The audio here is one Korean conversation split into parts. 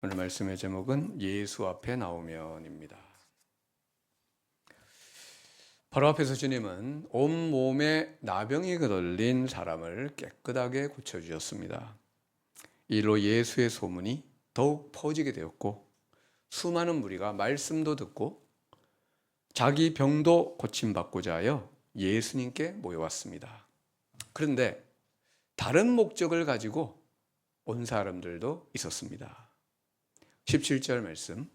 오늘 말씀의 제목은 예수 앞에 나오면입니다. 바로 앞에서 주님은 온몸에 나병이 걸린 사람을 깨끗하게 고쳐주셨습니다. 이로 예수의 소문이 더욱 퍼지게 되었고 수많은 무리가 말씀도 듣고 자기 병도 고침받고자 하여 예수님께 모여왔습니다. 그런데 다른 목적을 가지고 온 사람들도 있었습니다. 17절 말씀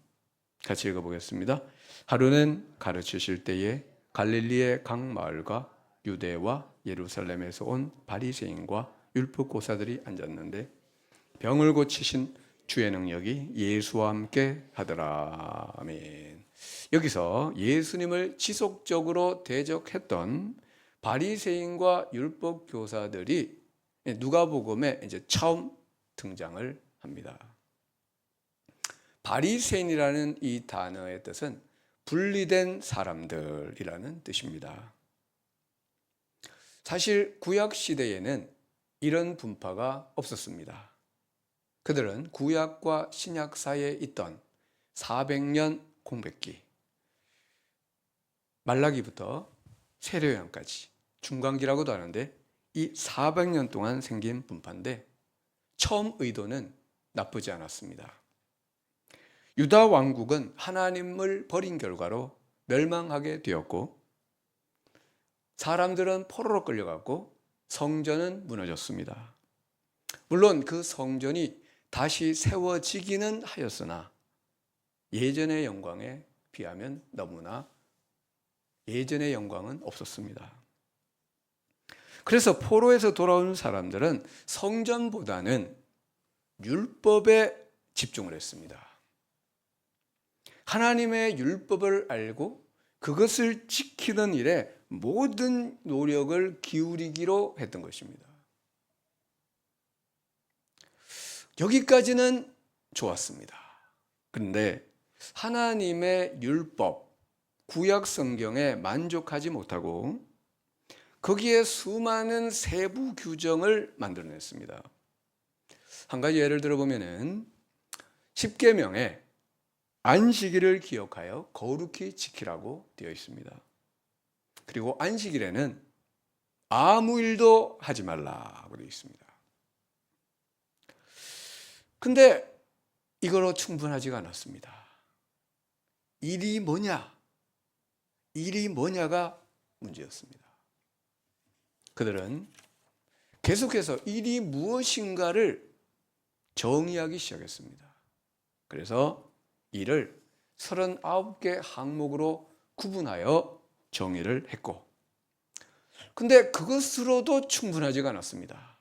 같이 읽어보겠습니다. 하루는 가르치실 때에 갈릴리의 각 마을과 유대와 예루살렘에서 온 바리새인과 율법교사들이 앉았는데 병을 고치신 주의 능력이 예수와 함께 하더라. 아멘. 여기서 예수님을 지속적으로 대적했던 바리새인과 율법교사들이 누가복음에 이제 처음 등장을 합니다. 바리새인이라는 이 단어의 뜻은 분리된 사람들이라는 뜻입니다. 사실 구약 시대에는 이런 분파가 없었습니다. 그들은 구약과 신약 사이에 있던 400년 공백기, 말라기부터 세례요한까지 중간기라고도 하는데 이 400년 동안 생긴 분파인데 처음 의도는 나쁘지 않았습니다. 유다 왕국은 하나님을 버린 결과로 멸망하게 되었고 사람들은 포로로 끌려갔고 성전은 무너졌습니다. 물론 그 성전이 다시 세워지기는 하였으나 예전의 영광에 비하면 너무나 예전의 영광은 없었습니다. 그래서 포로에서 돌아온 사람들은 성전보다는 율법에 집중을 했습니다. 하나님의 율법을 알고 그것을 지키는 일에 모든 노력을 기울이기로 했던 것입니다. 여기까지는 좋았습니다. 그런데 하나님의 율법, 구약 성경에 만족하지 못하고 거기에 수많은 세부 규정을 만들어냈습니다. 한 가지 예를 들어보면은 십계명에 안식일을 기억하여 거룩히 지키라고 되어 있습니다. 그리고 안식일에는 아무 일도 하지 말라고 되어 있습니다. 근데 이걸로 충분하지가 않았습니다. 일이 뭐냐? 일이 뭐냐가 문제였습니다. 그들은 계속해서 일이 무엇인가를 정의하기 시작했습니다. 그래서 이를 39개 항목으로 구분하여 정의를 했고 근데 그것으로도 충분하지가 않았습니다.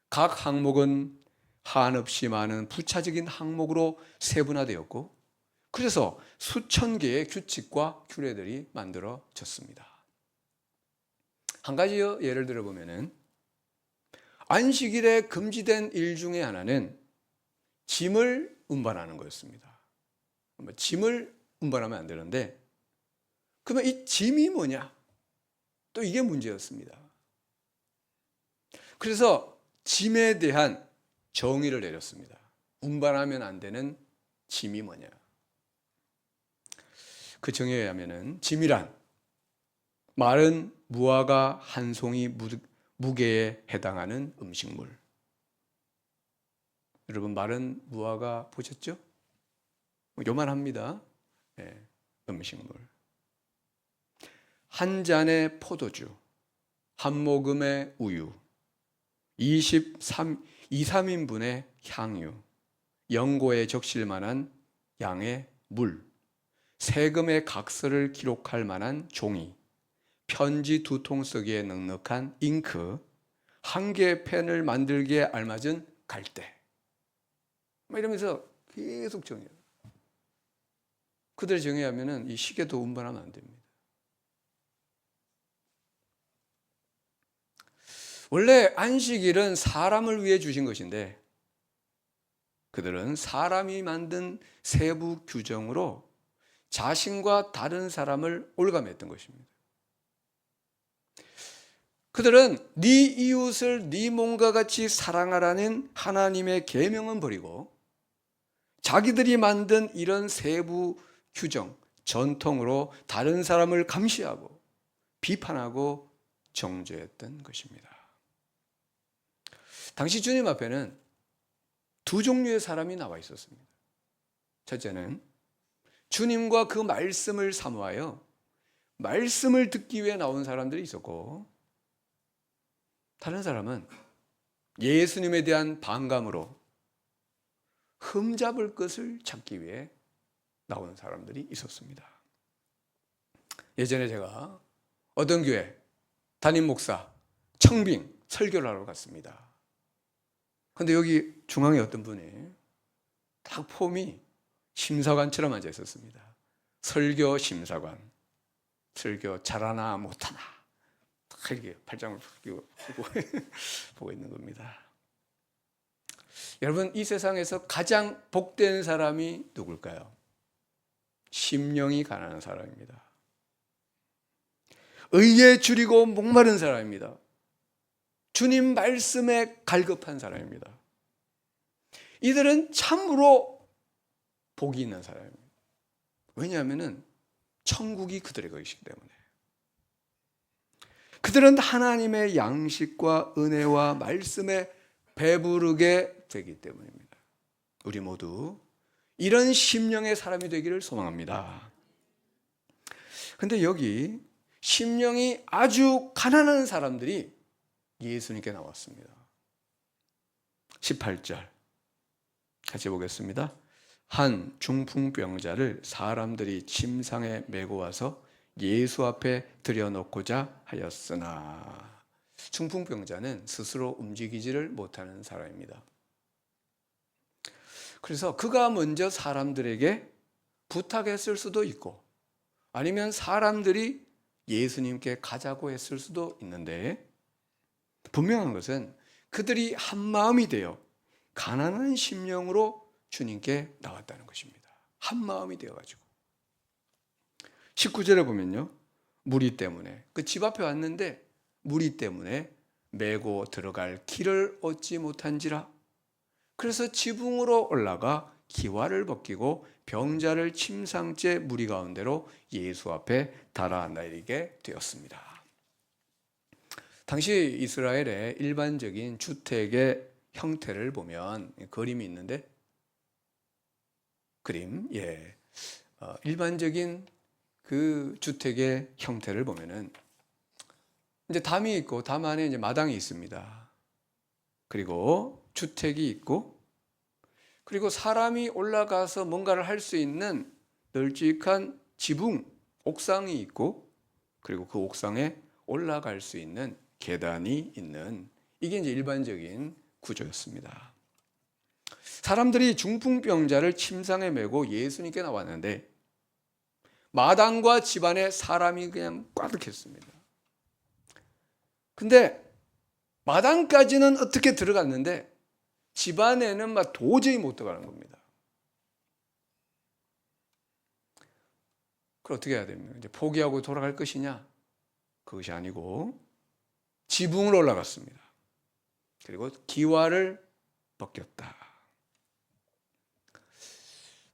각 항목은 한없이 많은 부차적인 항목으로 세분화되었고 그래서 수천 개의 규칙과 규례들이 만들어졌습니다. 한 가지 예를 들어보면 안식일에 금지된 일 중에 하나는 짐을 운반하는 거였습니다. 짐을 운반하면 안 되는데 그러면 이 짐이 뭐냐? 또 이게 문제였습니다. 그래서 짐에 대한 정의를 내렸습니다. 운반하면 안 되는 짐이 뭐냐? 그 정의에 의하면 짐이란 마른 무화과 한 송이 무게에 해당하는 음식물. 여러분 마른 무화과 보셨죠? 요만합니다. 네, 음식물. 한 잔의 포도주, 한 모금의 우유, 2~3인분의 향유, 연고에 적실 만한 양의 물, 세금의 각서를 기록할 만한 종이, 편지 2통 쓰기에 넉넉한 잉크, 한 개의 펜을 만들기에 알맞은 갈대. 이러면서 계속 정해요. 그들 정의하면은 이 시계도 운반하면 안 됩니다. 원래 안식일은 사람을 위해 주신 것인데 그들은 사람이 만든 세부 규정으로 자신과 다른 사람을 올감했던 것입니다. 그들은 네 이웃을 네 몸과 같이 사랑하라는 하나님의 계명은 버리고 자기들이 만든 이런 세부 규정, 전통으로 다른 사람을 감시하고 비판하고 정죄했던 것입니다. 당시 주님 앞에는 두 종류의 사람이 나와 있었습니다. 첫째는 주님과 그 말씀을 사모하여 말씀을 듣기 위해 나온 사람들이 있었고, 다른 사람은 예수님에 대한 반감으로 흠잡을 것을 찾기 위해 나오는 사람들이 있었습니다. 예전에 제가 어떤 교회 담임 목사 청빙 설교를 하러 갔습니다. 근데 여기 중앙에 어떤 분이 딱 폼이 심사관처럼 앉아 있었습니다. 설교 심사관. 설교 잘하나 못하나 딱 이렇게 팔짱을 끼고 보고 있는 겁니다. 여러분, 이 세상에서 가장 복된 사람이 누굴까요? 심령이 가난한 사람입니다. 의에 줄이고 목마른 사람입니다. 주님 말씀에 갈급한 사람입니다. 이들은 참으로 복이 있는 사람입니다. 왜냐하면 천국이 그들의 것이기 때문에. 그들은 하나님의 양식과 은혜와 말씀에 배부르게 되기 때문입니다. 우리 모두 이런 심령의 사람이 되기를 소망합니다. 그런데 여기 심령이 아주 가난한 사람들이 예수님께 나왔습니다. 18절 같이 보겠습니다. 한 중풍병자를 사람들이 침상에 메고 와서 예수 앞에 들여놓고자 하였으나, 중풍병자는 스스로 움직이지를 못하는 사람입니다. 그래서 그가 먼저 사람들에게 부탁했을 수도 있고, 아니면 사람들이 예수님께 가자고 했을 수도 있는데, 분명한 것은 그들이 한 마음이 되어 가난한 심령으로 주님께 나왔다는 것입니다. 한 마음이 되어가지고. 19절에 보면요, 무리 때문에, 그 집 앞에 왔는데 무리 때문에 메고 들어갈 길을 얻지 못한지라. 그래서 지붕으로 올라가 기와를 벗기고 병자를 침상째 무리 가운데로 예수 앞에 달아내리게 되었습니다. 당시 이스라엘의 일반적인 주택의 형태를 보면 그림이 있는데, 그림, 일반적인 그 주택의 형태를 보면은 이제 담이 있고 담 안에 이제 마당이 있습니다. 그리고 주택이 있고, 그리고 사람이 올라가서 뭔가를 할 수 있는 널찍한 지붕, 옥상이 있고, 그리고 그 옥상에 올라갈 수 있는 계단이 있는, 이게 이제 일반적인 구조였습니다. 사람들이 중풍병자를 침상에 메고 예수님께 나왔는데 마당과 집안에 사람이 그냥 꽉득했습니다. 근데 마당까지는 어떻게 들어갔는데 집안에는 막 도저히 못 들어가는 겁니다. 그걸 어떻게 해야 됩니까? 이제 포기하고 돌아갈 것이냐? 그것이 아니고 지붕으로 올라갔습니다. 그리고 기와를 벗겼다.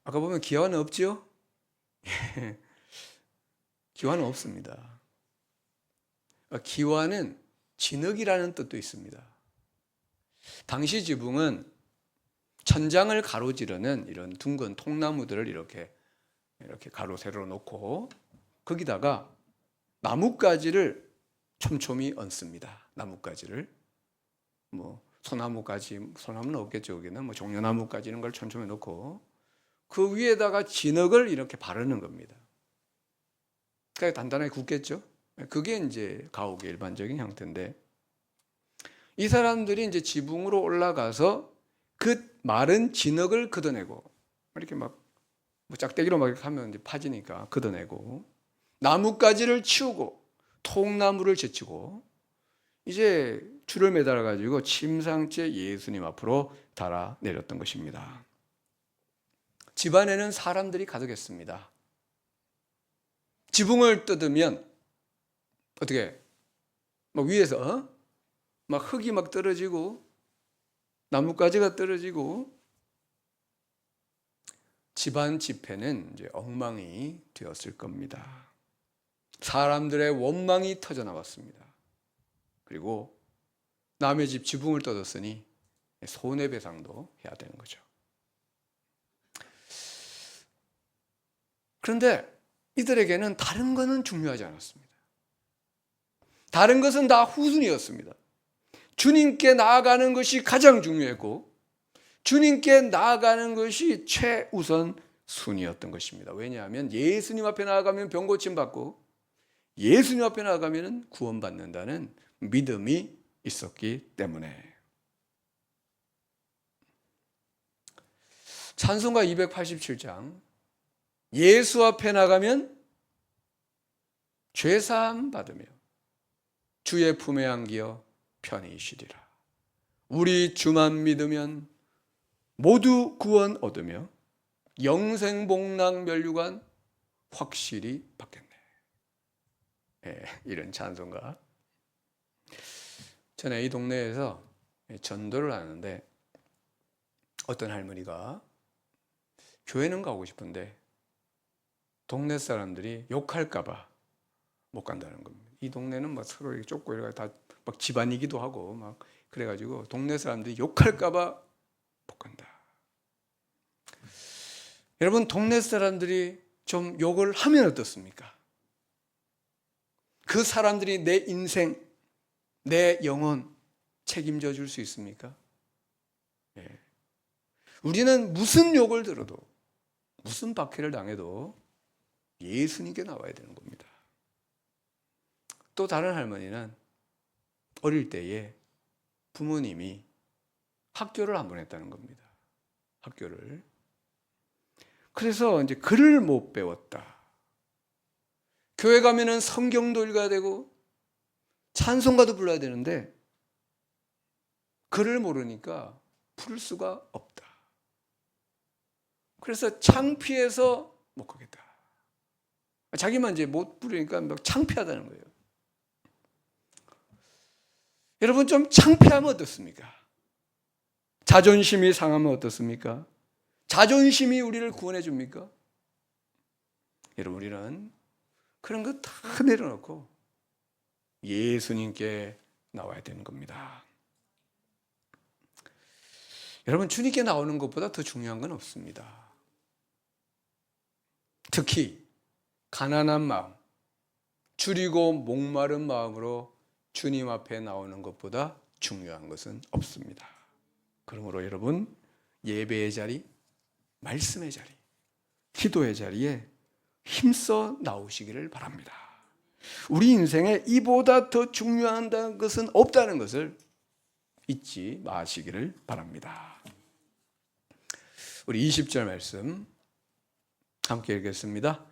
아까 보면 기와는 없지요? 기와는 없습니다. 기와는 진흙이라는 뜻도 있습니다. 당시 지붕은 천장을 가로지르는 이런 둥근 통나무들을 이렇게 가로 세로 놓고 거기다가 나뭇가지를 촘촘히 얹습니다. 나뭇가지를 소나무는 없겠죠. 여기는 종려나무까지 이런 걸 촘촘히 놓고 그 위에다가 진흙을 이렇게 바르는 겁니다. 그러니까 단단하게 굳겠죠. 그게 이제 가옥의 일반적인 형태인데, 이 사람들이 이제 지붕으로 올라가서 그 마른 진흙을 걷어내고, 이렇게 짝대기로 막 이렇게 하면 이제 파지니까 걷어내고, 나뭇가지를 치우고 통나무를 제치고 이제 줄을 매달아 가지고 침상째 예수님 앞으로 달아 내렸던 것입니다. 집안에는 사람들이 가득했습니다. 지붕을 뜯으면 어떻게 위에서 막 흙이 막 떨어지고 나뭇가지가 떨어지고, 집안 집회는 이제 엉망이 되었을 겁니다. 사람들의 원망이 터져 나왔습니다. 그리고 남의 집 지붕을 뜯었으니 손해배상도 해야 되는 거죠. 그런데 이들에게는 다른 것은 중요하지 않았습니다. 다른 것은 다 후순위였습니다. 주님께 나아가는 것이 가장 중요했고 주님께 나아가는 것이 최우선 순위였던 것입니다. 왜냐하면 예수님 앞에 나아가면 병 고침 받고 예수님 앞에 나아가면 구원받는다는 믿음이 있었기 때문에. 찬송가 287장 예수 앞에 나가면 죄사함 받으며 주의 품에 안기어 편히 쉬리라. 우리 주만 믿으면 모두 구원 얻으며 영생복락 면류관 확실히 받겠네. 이런 찬송가. 전에 이 동네에서 전도를 하는데 어떤 할머니가 교회는 가고 싶은데 동네 사람들이 욕할까봐 못 간다는 겁니다. 이 동네는 막 서로 이렇게 쫓고 이래가 다 막 집안이기도 하고 막 그래가지고 동네 사람들이 욕할까봐 못 간다. 여러분, 동네 사람들이 좀 욕을 하면 어떻습니까? 그 사람들이 내 인생, 내 영혼 책임져 줄 수 있습니까? 우리는 무슨 욕을 들어도 무슨 박해를 당해도 예수님께 나와야 되는 겁니다. 또 다른 할머니는 어릴 때에 부모님이 학교를 안 보냈다는 겁니다. 학교를. 그래서 이제 글을 못 배웠다. 교회 가면은 성경도 읽어야 되고 찬송가도 불러야 되는데 글을 모르니까 부를 수가 없다. 그래서 창피해서 못 가겠다. 자기만 이제 못 부르니까 막 창피하다는 거예요. 여러분, 좀 창피하면 어떻습니까? 자존심이 상하면 어떻습니까? 자존심이 우리를 구원해 줍니까? 여러분, 우리는 그런 거 다 내려놓고 예수님께 나와야 되는 겁니다. 여러분, 주님께 나오는 것보다 더 중요한 건 없습니다. 특히 가난한 마음, 줄이고 목마른 마음으로 주님 앞에 나오는 것보다 중요한 것은 없습니다. 그러므로 여러분, 예배의 자리, 말씀의 자리, 기도의 자리에 힘써 나오시기를 바랍니다. 우리 인생에 이보다 더 중요한 것은 없다는 것을 잊지 마시기를 바랍니다. 우리 20절 말씀 함께 읽겠습니다.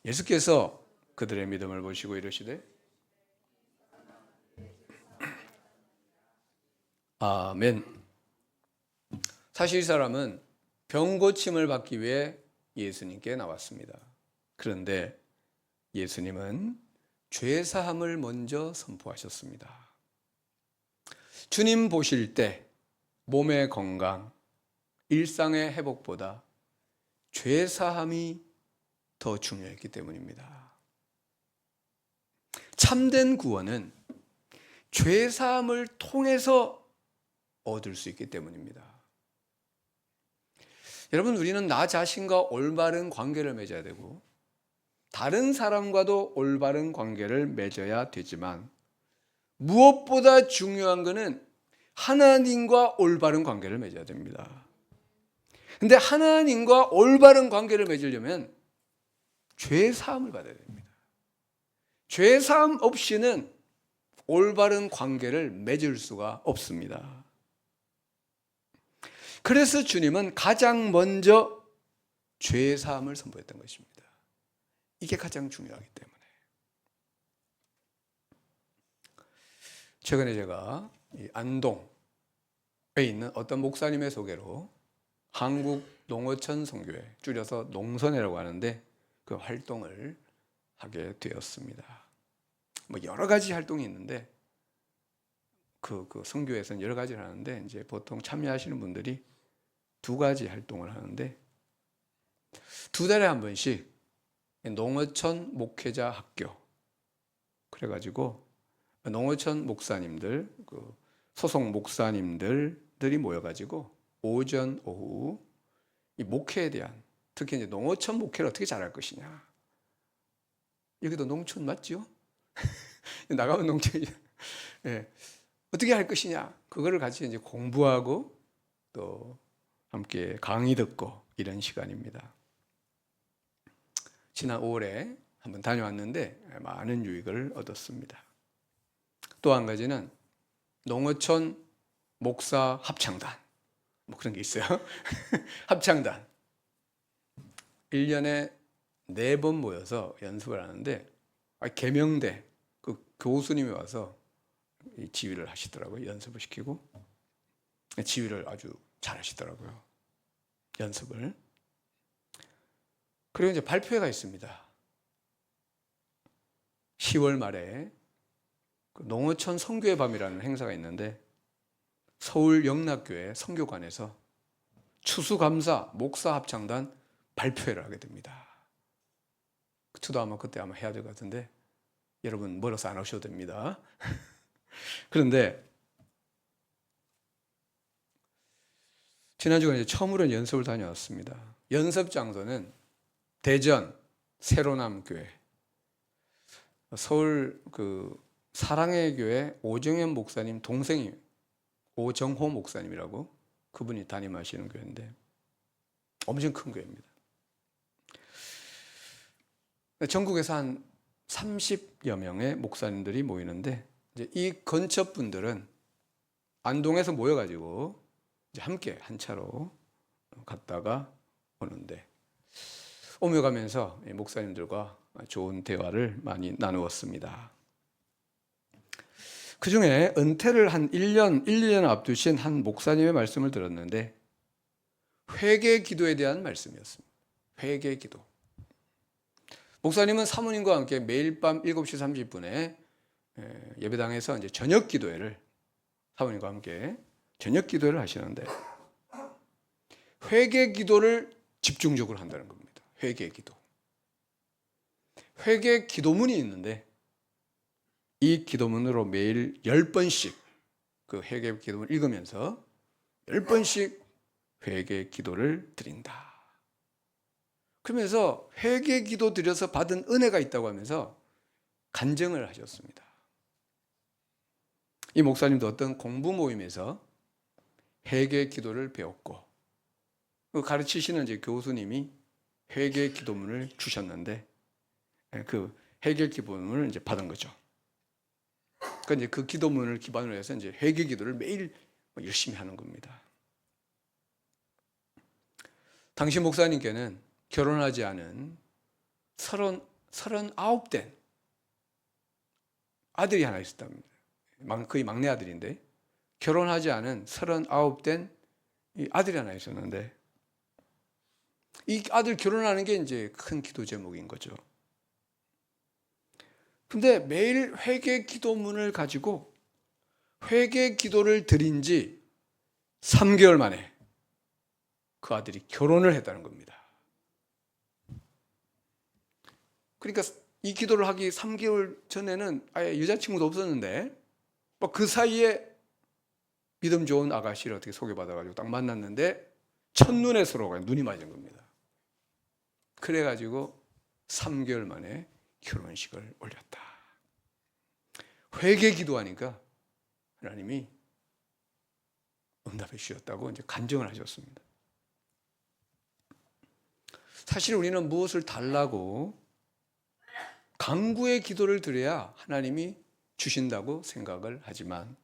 예수께서 그들의 믿음을 보시고 이르시되 아멘. 사실 이 사람은 병 고침을 받기 위해 예수님께 나왔습니다. 그런데 예수님은 죄사함을 먼저 선포하셨습니다. 주님 보실 때 몸의 건강, 일상의 회복보다 죄사함이 더 중요했기 때문입니다. 참된 구원은 죄사함을 통해서 얻을 수 있기 때문입니다. 여러분, 우리는 나 자신과 올바른 관계를 맺어야 되고 다른 사람과도 올바른 관계를 맺어야 되지만 무엇보다 중요한 것은 하나님과 올바른 관계를 맺어야 됩니다. 근데 하나님과 올바른 관계를 맺으려면 죄사함을 받아야 됩니다. 죄사함 없이는 올바른 관계를 맺을 수가 없습니다. 그래서 주님은 가장 먼저 죄사함을 선포했던 것입니다. 이게 가장 중요하기 때문에. 최근에 제가 안동에 있는 어떤 목사님의 소개로 한국 농어촌 선교회, 줄여서 농선회라고 하는데 그 활동을 하게 되었습니다. 뭐 여러 가지 활동이 있는데 그 선교회에서는 여러 가지를 하는데 이제 보통 참여하시는 분들이 두 가지 활동을 하는데 2달에 한 번씩 농어촌 목회자 학교, 그래가지고 농어촌 목사님들, 그 소속 목사님들이 모여가지고 오전, 오후 이 목회에 대한, 특히 이제 농어촌 목회를 어떻게 잘할 것이냐. 여기도 농촌 맞죠? 나가면 농촌이죠. 예. 어떻게 할 것이냐. 그거를 같이 이제 공부하고 또 함께 강의 듣고 이런 시간입니다. 지난 5월에 한번 다녀왔는데 많은 유익을 얻었습니다. 또 한 가지는 농어촌 목사 합창단, 뭐 그런 게 있어요. 합창단 1년에 4번 모여서 연습을 하는데, 계명대 그 교수님이 와서 지휘를 하시더라고요. 연습을 시키고 지휘를 아주 잘 하시더라고요. 연습을. 그리고 이제 발표회가 있습니다. 10월 말에 그 농어촌 선교의 밤이라는 행사가 있는데, 서울 영락교회 선교관에서 추수감사 목사 합창단 발표회를 하게 됩니다. 저도 아마 그때 해야 될 것 같은데, 여러분 멀어서 안 오셔도 됩니다. 그런데 지난주에 처음으로 연습을 다녀왔습니다. 연습 장소는 대전 세로남 교회, 서울 그 사랑의 교회 오정현 목사님 동생이 오정호 목사님이라고, 그분이 담임하시는 교회인데 엄청 큰 교회입니다. 전국에서 한 30여 명의 목사님들이 모이는데, 이제 이 근처 분들은 안동에서 모여가지고 이제 함께 한 차로 갔다가 오는데, 오며 가면서 목사님들과 좋은 대화를 많이 나누었습니다. 그 중에 은퇴를 한 1년 앞두신 한 목사님의 말씀을 들었는데, 회개 기도에 대한 말씀이었습니다. 회개 기도. 목사님은 사모님과 함께 매일 밤 7시 30분에 예배당에서 이제 저녁 기도회를, 사모님과 함께 저녁 기도회를 하시는데, 회개 기도를 집중적으로 한다는 겁니다. 회개 기도. 회개 기도문이 있는데, 이 기도문으로 매일 10번씩 그 회개 기도문을 읽으면서 10번씩 회개 기도를 드린다. 그러면서 회개 기도 드려서 받은 은혜가 있다고 하면서 간증을 하셨습니다. 이 목사님도 어떤 공부 모임에서 회개 기도를 배웠고, 그 가르치시는 이제 교수님이 회개 기도문을 주셨는데, 그 회개 기도문을 이제 받은 거죠. 그러니까 이제 그 기도문을 기반으로 해서 이제 회개 기도를 매일 열심히 하는 겁니다. 당시 목사님께는 결혼하지 않은 39된 아들이 하나 있었답니다. 거의 막내 아들인데, 결혼하지 않은 39된 아들이 하나 있었는데, 이 아들 결혼하는 게 이제 큰 기도 제목인 거죠. 근데 매일 회개 기도문을 가지고 회개 기도를 드린 지 3개월 만에 그 아들이 결혼을 했다는 겁니다. 그러니까 이 기도를 하기 3개월 전에는 아예 여자친구도 없었는데, 그 사이에 믿음 좋은 아가씨를 어떻게 소개받아가지고 딱 만났는데, 첫눈에 서로가 눈이 맞은 겁니다. 그래가지고 3개월 만에 결혼식을 올렸다. 회개 기도하니까 하나님이 응답해 주셨다고 이제 간증을 하셨습니다. 사실 우리는 무엇을 달라고 간구의 기도를 드려야 하나님이 주신다고 생각을 하지만,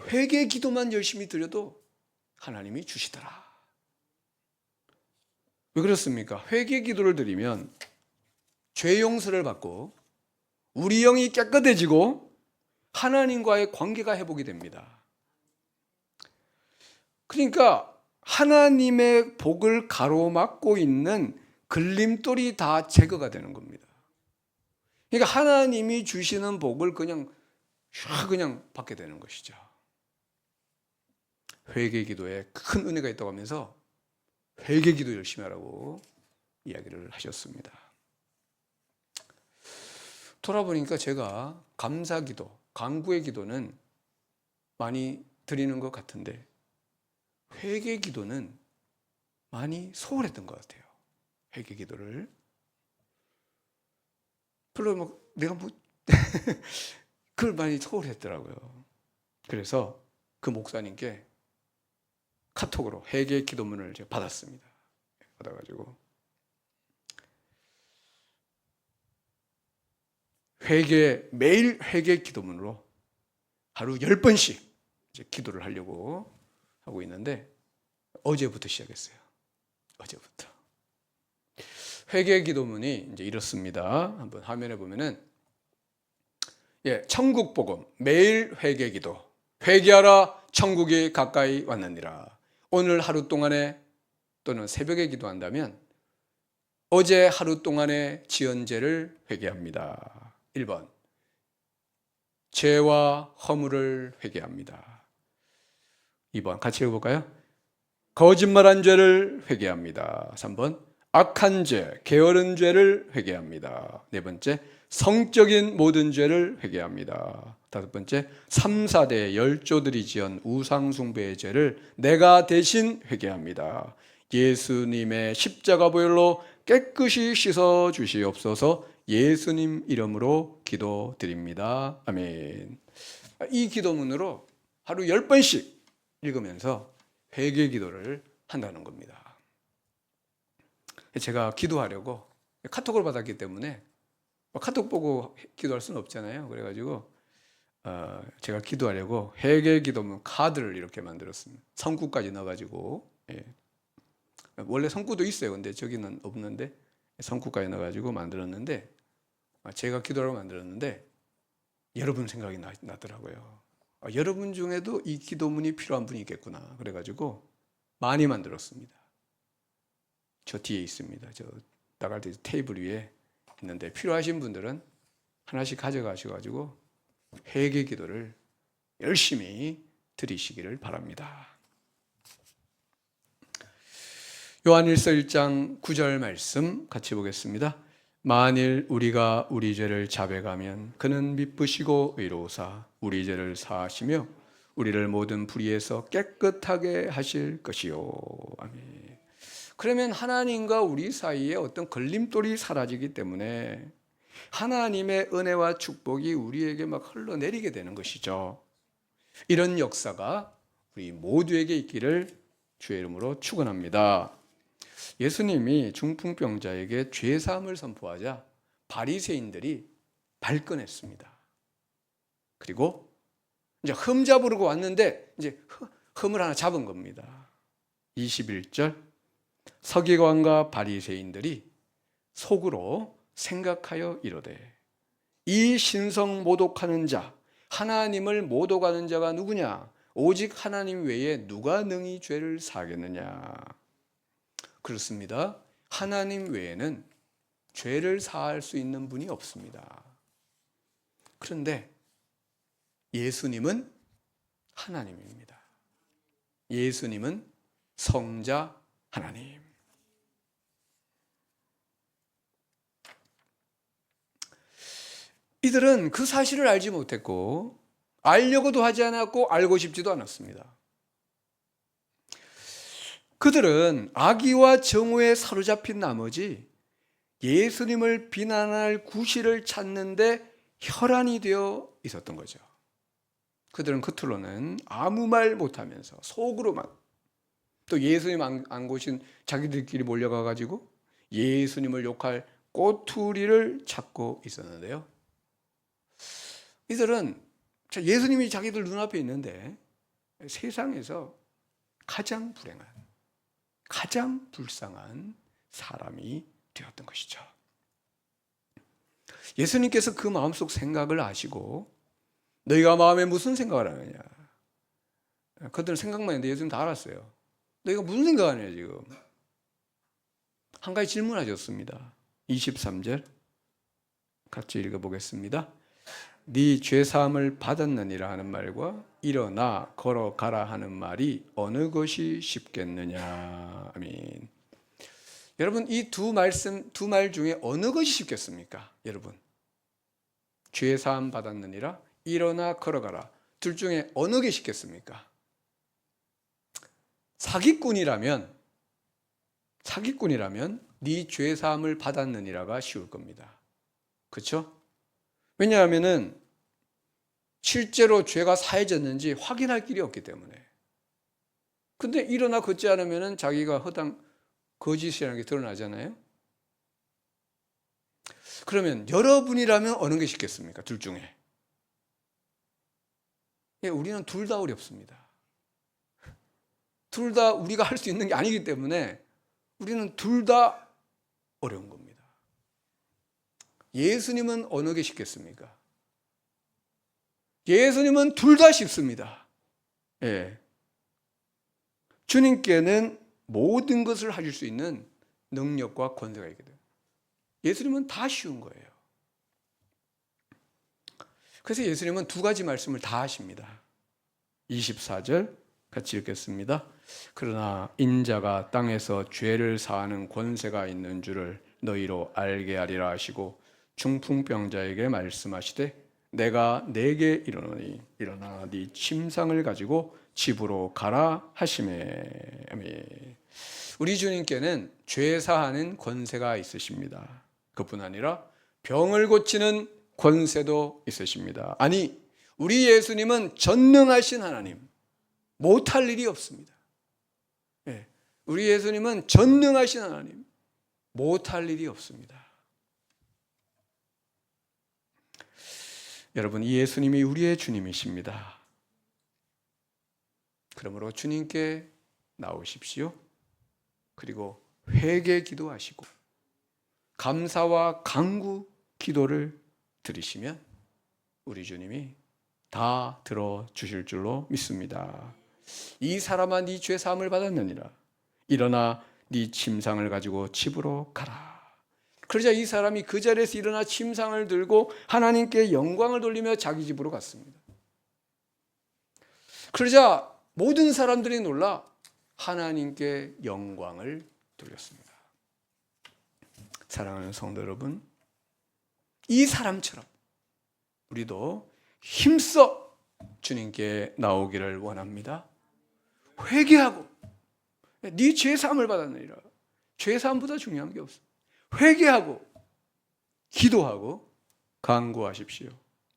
회개 기도만 열심히 드려도 하나님이 주시더라. 왜 그렇습니까? 회개 기도를 드리면 죄 용서를 받고 우리 영이 깨끗해지고 하나님과의 관계가 회복이 됩니다. 그러니까 하나님의 복을 가로막고 있는 걸림돌이 다 제거가 되는 겁니다. 그러니까 하나님이 주시는 복을 그냥 받게 되는 것이죠. 회개 기도에 큰 은혜가 있다고 하면서 회개기도 열심히 하라고 이야기를 하셨습니다. 돌아보니까 제가 감사기도, 간구의 기도는 많이 드리는 것 같은데 회개기도는 많이 소홀했던 것 같아요. 회개기도를 별로 내가 그걸 많이 소홀했더라고요. 그래서 그 목사님께 카톡으로 회개 기도문을 제가 받았습니다. 받아가지고 매일 회개 기도문으로 하루 10번씩 이제 기도를 하려고 하고 있는데 어제부터 시작했어요. 어제부터. 회개 기도문이 이제 이렇습니다. 한번 화면에 보면은 천국 복음 매일 회개 기도. 회개하라 천국이 가까이 왔느니라. 오늘 하루 동안에 또는 새벽에 기도한다면 어제 하루 동안에 지은 죄를 회개합니다. 1번 죄와 허물을 회개합니다. 2번 같이 읽어볼까요? 거짓말한 죄를 회개합니다. 3번 악한 죄, 게으른 죄를 회개합니다. 4번째 성적인 모든 죄를 회개합니다. 5번째 3, 4대 열조들이 지은 우상숭배의 죄를 내가 대신 회개합니다. 예수님의 십자가 보혈로 깨끗이 씻어 주시옵소서. 예수님 이름으로 기도드립니다. 아멘. 이 기도문으로 하루 10번씩 읽으면서 회개 기도를 한다는 겁니다. 제가 기도하려고 카톡을 받았기 때문에 카톡 보고 기도할 수는 없잖아요. 그래가지고 제가 기도하려고 회개 기도문 카드를 이렇게 만들었습니다. 성구까지 넣어가지고 원래 성구도 있어요. 근데 저기는 없는데 성구까지 넣어가지고 만들었는데 제가 기도하려고 만들었는데 여러분 생각이 나더라고요. 여러분 중에도 이 기도문이 필요한 분이 있겠구나. 그래가지고 많이 만들었습니다. 저 뒤에 있습니다. 저 나갈 때 테이블 위에 있는데 필요하신 분들은 하나씩 가져가셔가지고 회개 기도를 열심히 드리시기를 바랍니다. 요한일서 1장 9절 말씀 같이 보겠습니다. 만일 우리가 우리 죄를 자백하면 그는 미쁘시고 의로우사 우리 죄를 사하시며 우리를 모든 불의에서 깨끗하게 하실 것이요. 아멘. 그러면 하나님과 우리 사이에 어떤 걸림돌이 사라지기 때문에 하나님의 은혜와 축복이 우리에게 막 흘러내리게 되는 것이죠. 이런 역사가 우리 모두에게 있기를 주의 이름으로 축원합니다. 예수님이 중풍병자에게 죄사함을 선포하자 바리새인들이 발끈했습니다. 그리고 이제 흠 잡으러 왔는데 이제 흠을 하나 잡은 겁니다. 21절 서기관과 바리새인들이 속으로 생각하여 이르되 이 신성 모독하는 자 하나님을 모독하는 자가 누구냐? 오직 하나님 외에 누가 능히 죄를 사하겠느냐? 그렇습니다. 하나님 외에는 죄를 사할 수 있는 분이 없습니다. 그런데 예수님은 하나님입니다. 예수님은 성자 하나님. 이들은 그 사실을 알지 못했고 알려고도 하지 않았고 알고 싶지도 않았습니다. 그들은 악의와 정오에 사로잡힌 나머지 예수님을 비난할 구실을 찾는데 혈안이 되어 있었던 거죠. 그들은 겉으로는 아무 말 못하면서 속으로만 또 예수님 안 고신 자기들끼리 몰려가가지고 예수님을 욕할 꼬투리를 찾고 있었는데요. 이들은 예수님이 자기들 눈앞에 있는데 세상에서 가장 불행한, 가장 불쌍한 사람이 되었던 것이죠. 예수님께서 그 마음속 생각을 아시고 너희가 마음에 무슨 생각을 하느냐? 그들은 생각만 했는데 예수님 다 알았어요. 너희가 무슨 생각하느냐 지금? 한 가지 질문하셨습니다. 23절 같이 읽어보겠습니다. 네 죄사함을 받았느니라 하는 말과 일어나 걸어가라 하는 말이 어느 것이 쉽겠느냐. 아멘. 여러분, 이 두 말 중에 어느 것이 쉽겠습니까? 여러분, 죄사함 받았느니라, 일어나 걸어가라. 둘 중에 어느 게 쉽겠습니까? 사기꾼이라면 네 죄사함을 받았느니라가 쉬울 겁니다. 그렇죠? 왜냐하면은 실제로 죄가 사해졌는지 확인할 길이 없기 때문에. 근데 일어나 걷지 않으면은 자기가 허당 거짓이라는 게 드러나잖아요. 그러면 여러분이라면 어느 게 쉽겠습니까? 둘 중에. 예, 우리는 둘 다 어렵습니다. 둘 다 우리가 할 수 있는 게 아니기 때문에 우리는 둘 다 어려운 겁니다. 예수님은 어느 게 쉽겠습니까? 예수님은 둘 다 쉽습니다. 예. 주님께는 모든 것을 하실 수 있는 능력과 권세가 있거든요. 예수님은 다 쉬운 거예요. 그래서 예수님은 두 가지 말씀을 다 하십니다. 24절 같이 읽겠습니다. 그러나 인자가 땅에서 죄를 사하는 권세가 있는 줄을 너희로 알게 하리라 하시고 중풍병자에게 말씀하시되 내가 네게 이르노니 일어나 네 침상을 가지고 집으로 가라 하시매. 아멘. 우리 주님께는 죄 사하는 권세가 있으십니다. 그뿐 아니라 병을 고치는 권세도 있으십니다. 아니, 우리 예수님은 전능하신 하나님, 못할 일이 없습니다. 예, 우리 예수님은 전능하신 하나님, 못할 일이 없습니다. 여러분, 이 예수님이 우리의 주님이십니다. 그러므로 주님께 나오십시오. 그리고 회개 기도하시고 감사와 간구 기도를 드리시면 우리 주님이 다 들어주실 줄로 믿습니다. 이 사람아 네 죄사함을 받았느니라. 일어나 네 침상을 가지고 집으로 가라. 그러자 이 사람이 그 자리에서 일어나 침상을 들고 하나님께 영광을 돌리며 자기 집으로 갔습니다. 그러자 모든 사람들이 놀라 하나님께 영광을 돌렸습니다. 사랑하는 성도 여러분, 이 사람처럼 우리도 힘써 주님께 나오기를 원합니다. 회개하고 네 죄사함을 받았느니라. 죄사함보다 중요한 게 없어. 회개하고 기도하고 간구하십시오.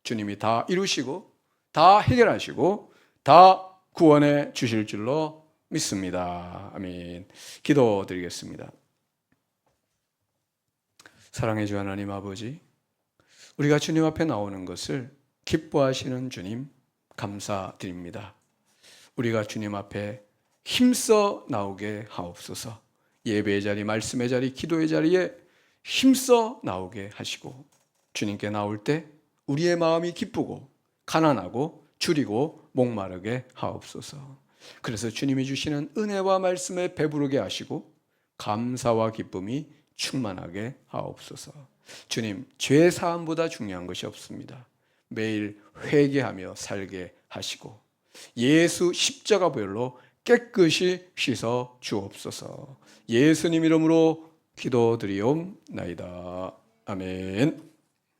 주님이 다 이루시고 다 해결하시고 다 구원해 주실 줄로 믿습니다. 아멘. 기도드리겠습니다. 사랑해 주 하나님 아버지, 우리가 주님 앞에 나오는 것을 기뻐하시는 주님 감사드립니다. 우리가 주님 앞에 힘써 나오게 하옵소서. 예배의 자리, 말씀의 자리, 기도의 자리에 힘써 나오게 하시고 주님께 나올 때 우리의 마음이 기쁘고 가난하고 줄이고 목마르게 하옵소서. 그래서 주님이 주시는 은혜와 말씀에 배부르게 하시고 감사와 기쁨이 충만하게 하옵소서. 주님, 죄 사함보다 중요한 것이 없습니다. 매일 회개하며 살게 하시고 예수 십자가 보혈로 깨끗이 씻어 주옵소서. 예수님 이름으로 기도드리옵나이다. 아멘.